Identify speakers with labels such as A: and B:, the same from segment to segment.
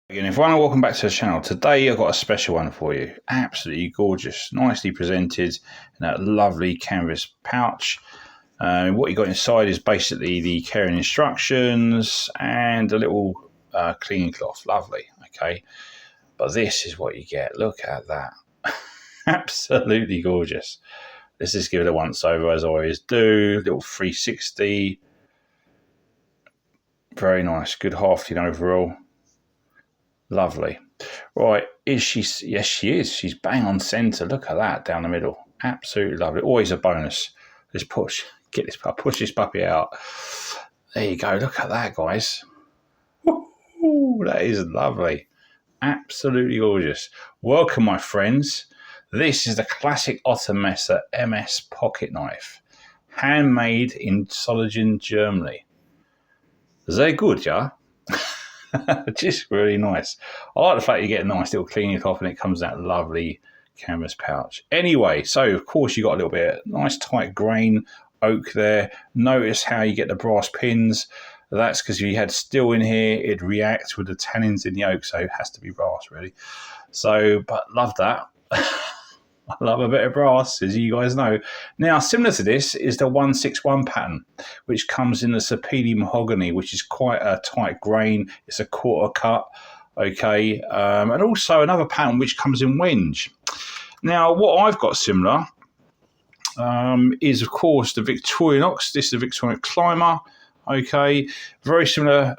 A: Again, everyone, welcome back to the channel. Today I've got a special one for you. Absolutely gorgeous, nicely presented in that lovely canvas pouch. What you got inside is basically the carrying instructions and a little cleaning cloth. Lovely, okay. But this is what you get. Look at that. Absolutely gorgeous. Let's just give it a once over as I always do. Little 360. Very nice. Good hafting overall. Lovely. Right, is she? Yes, she is. She's bang on centre. Look at that down the middle. Absolutely lovely. Always a bonus. Let's push this puppy out. There you go. Look at that, guys. Ooh, that is lovely. Absolutely gorgeous. Welcome, my friends. This is the classic Otter Messer MS pocket knife, handmade in Solingen, Germany. They're good, yeah. Just really nice. I like the fact you get a nice little cleaning cloth and it comes in that lovely canvas pouch. Anyway, so of course you got a little bit of nice tight grain oak there. Notice how you get the brass pins. That's because if you had steel in here, it reacts with the tannins in the oak, so it has to be brass really. So, but love that. I love a bit of brass, as you guys know. Now, similar to this is the 161 pattern, which comes in the Sapele mahogany, which is quite a tight grain. It's a quarter cut, okay? And also another pattern which comes in wenge. Now, what I've got similar is, of course, the Victorinox. This is the Victorinox Climber. Okay, very similar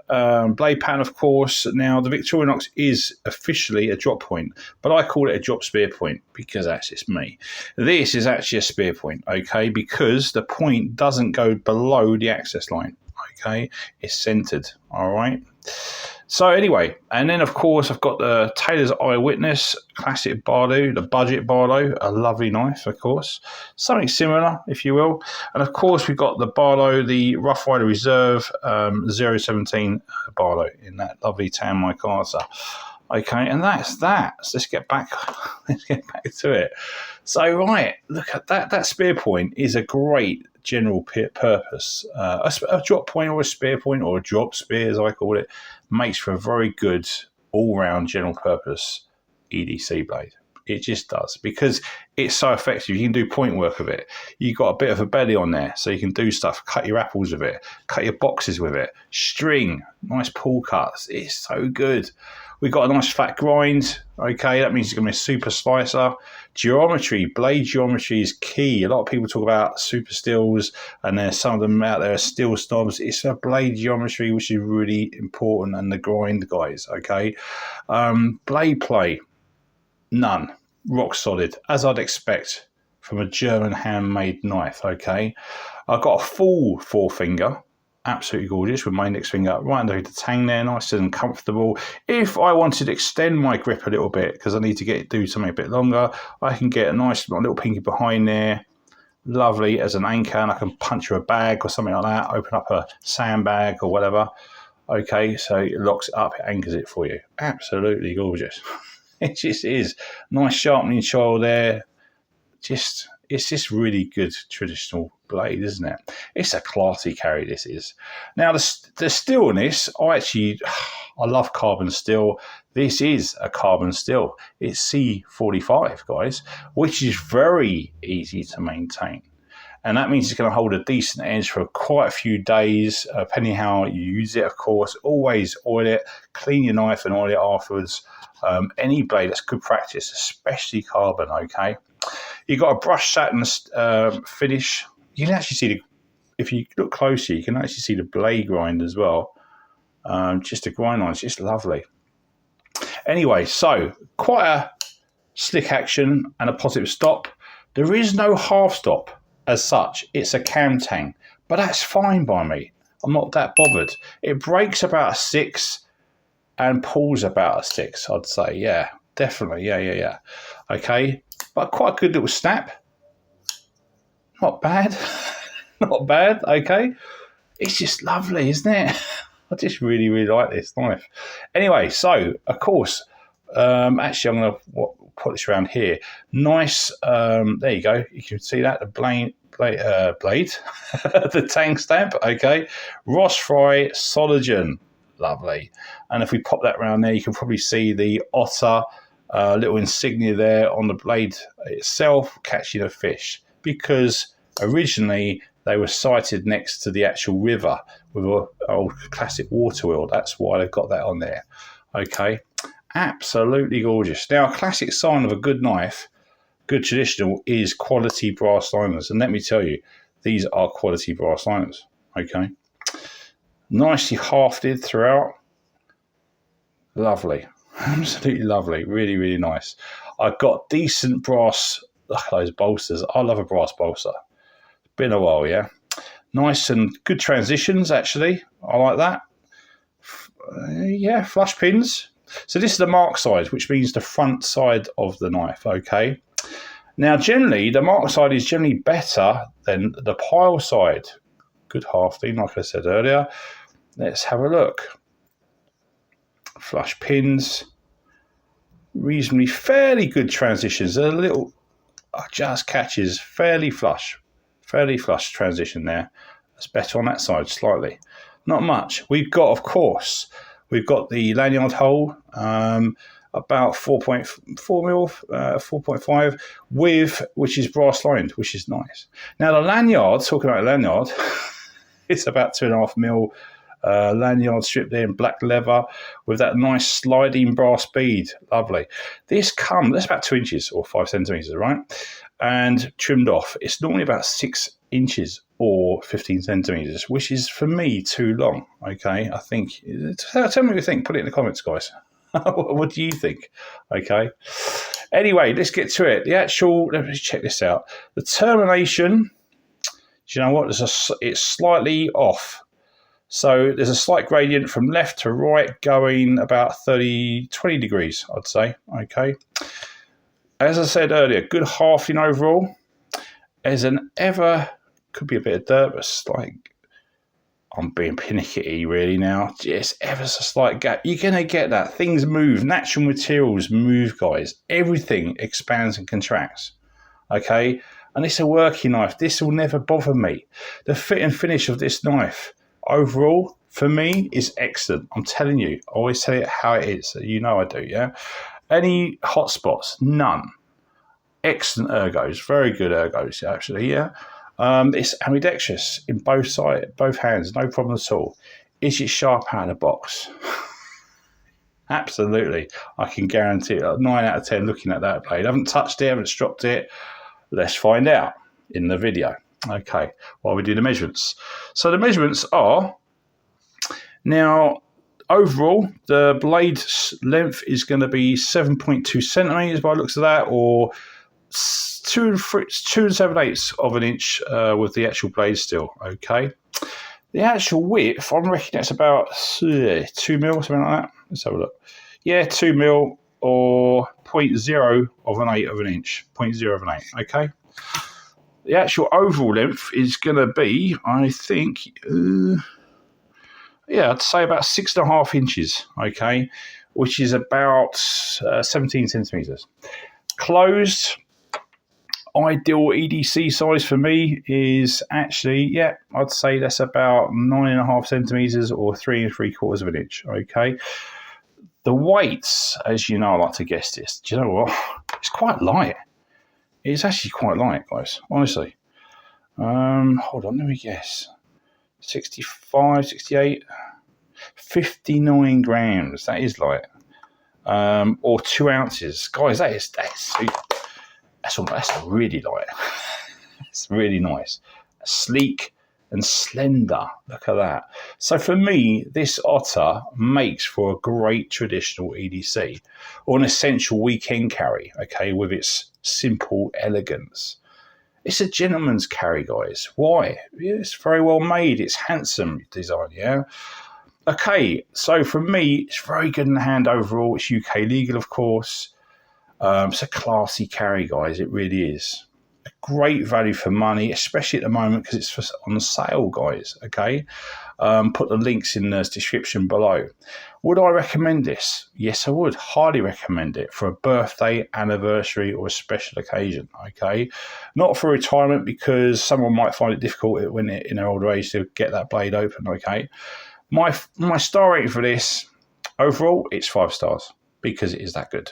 A: blade pattern, of course. Now, the Victorinox is officially a drop point, but I call it a drop spear point because that's just me. This is actually a spear point, okay, because the point doesn't go below the access line, okay? It's centered, all right? So anyway, and then, of course, I've got the Taylor's Eyewitness classic Barlow, the budget Barlow, a lovely knife, of course. Something similar, if you will. And, of course, we've got the Barlow, the Rough Rider Reserve 017 Barlow in that lovely tan micarta. Okay, and that's that. So let's get back to it. So, right, look at that. That spear point is a great general purpose. A drop point or a spear point or a drop spear, as I call it, makes for a very good all-round general purpose EDC blade. It just does, because it's so effective. You can do point work with it. You've got a bit of a belly on there, so you can do stuff, cut your apples with it, cut your boxes with it, string, nice pull cuts. It's so good. We've got a nice fat grind. Okay, that means it's going to be a super slicer. Geometry, blade geometry is key. A lot of people talk about super steels, and there's some of them out there are steel snobs. It's a blade geometry which is really important, and the grind, guys. Okay, blade play, none, rock solid, as I'd expect from a German handmade knife. Okay, I've got a full forefinger. Absolutely gorgeous, with my index finger right under the tang there, nice and comfortable. If I wanted to extend my grip a little bit, because I need to do something a bit longer, I can get a nice little pinky behind there, lovely as an anchor, and I can punch a bag or something like that, open up a sandbag or whatever. Okay, so it locks it up, it anchors it for you. Absolutely gorgeous. It just is. Nice sharpening child there. It's just really good traditional blade, isn't it? It's a classy carry, this is. Now, the steel in this, I love carbon steel. This is a carbon steel. It's C45, guys, which is very easy to maintain. And that means it's going to hold a decent edge for quite a few days, depending how you use it, of course. Always oil it, clean your knife and oil it afterwards. Any blade, that's good practice, especially carbon, okay? You've got a brushed satin finish. You can actually see if you look closer, you can actually see the blade grind as well. Just a grind line, it's just lovely. Anyway, so quite a slick action and a positive stop. There is no half stop as such. It's a cam tang, but that's fine by me. I'm not that bothered. It breaks about a 6 and pulls about a 6, I'd say. Yeah, definitely. Yeah. Okay. But quite a good little snap. Not bad. Not bad, okay. It's just lovely, isn't it? I just really, really like this knife. Anyway, so, of course, actually, I'm going to put this around here. Nice, there you go. You can see that, the blade, the tang stamp, okay. Ross Fry Solingen. Lovely. And if we pop that around there, you can probably see the Otter little insignia there on the blade itself, catching a fish, because originally they were sited next to the actual river with an old classic water wheel. That's why they've got that on there. Okay, absolutely gorgeous. Now, a classic sign of a good knife, good traditional, is quality brass liners. And let me tell you, these are quality brass liners. Okay, nicely hafted throughout. Lovely. Absolutely lovely. Really, really nice. I've got decent brass, look at those bolsters. I love a brass bolster. It's been a while, yeah. Nice and good transitions, actually. I like that. Yeah, flush pins. So this is the mark side, which means the front side of the knife, okay? Now, generally, the mark side is generally better than the pile side. Good hafting, like I said earlier. Let's have a look. Flush pins, reasonably fairly good transitions. A little just catches, fairly flush transition there. It's better on that side slightly, not much. We've got, of course, the lanyard hole, about 4.4 mil, 4.5 with, which is brass lined, which is nice. Now the lanyard, talking about lanyard, it's about 2.5 mil. Lanyard strip there in black leather with that nice sliding brass bead. Lovely. That's about 2 inches or 5 centimeters, right? And trimmed off. It's normally about 6 inches or 15 centimeters, which is for me too long. Okay, I think. Tell me what you think. Put it in the comments, guys. What do you think? Okay. Anyway, let's get to it. Let me check this out. The termination. Do you know what? It's slightly off. So there's a slight gradient from left to right going about 20 degrees, I'd say. Okay. As I said earlier, good hafting overall. There's could be a bit of dirt, but like, I'm being pinicky really now. Just ever so slight gap. You're going to get that. Things move. Natural materials move, guys. Everything expands and contracts. Okay. And it's a working knife. This will never bother me. The fit and finish of this knife, overall, for me, is excellent. I'm telling you, I always tell it how it is. You know I do, yeah? Any hot spots? None. Excellent ergos. Very good ergos, actually, yeah? It's ambidextrous in both hands. No problem at all. Is it sharp out of the box? Absolutely. I can guarantee it. 9 out of 10 looking at that blade. I haven't touched it, haven't stropped it. Let's find out in the video. Okay, while we do the measurements. So the measurements are, now, overall, the blade length is going to be 7.2 centimeters by the looks of that, or 2 7/8 of an inch with the actual blade steel. Okay. The actual width, I'm reckoning that's about 2 mil, something like that. Let's have a look. Yeah, 2 mil or 0.0 of an 8 of an inch. 0.0 of an 8, okay? The actual overall length is going to be, I think, I'd say about 6.5 inches, okay, which is about 17 centimeters. Closed, ideal EDC size for me is actually, I'd say that's about 9.5 centimeters or 3 3/4 of an inch, okay. The weights, as you know, I like to guess this. Do you know what? It's quite light. It's actually quite light, guys, honestly. Hold on, let me guess. 65, 68, 59 grams. That is light. Or 2 ounces. Guys, that's really light. It's really nice. Sleek and slender. Look at that. So for me, this Otter makes for a great traditional EDC or an essential weekend carry, okay, with its simple elegance. It's a gentleman's carry, guys. Why? It's very well made. It's handsome design, yeah? Okay, so for me, it's very good in the hand overall. It's UKLegal, of course. It's a classy carry, guys. It really is. A great value for money, especially at the moment because it's on sale, guys, okay? Put the links in the description below. Would I recommend this? Yes, I would. Highly recommend it for a birthday, anniversary, or a special occasion, okay? Not for retirement because someone might find it difficult when in their older age to get that blade open, okay? My star rating for this, overall, it's 5 stars because it is that good.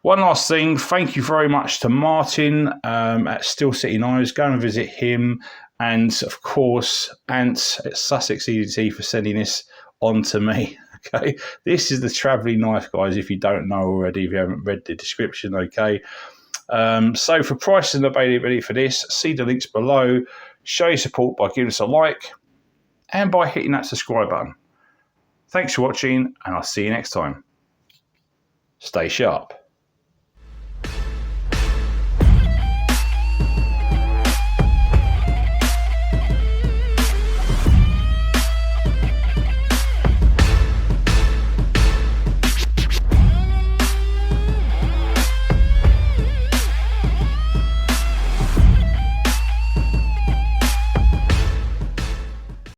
A: One last thing, thank you very much to Martin at Still City Knives. Go and visit him. And, of course, Ant at Sussex EDC for sending this on to me. Okay, this is the travelling knife, guys, if you don't know already, if you haven't read the description, okay. So for price and availability for this, see the links below. Show your support by giving us a like and by hitting that subscribe button. Thanks for watching, and I'll see you next time. Stay sharp.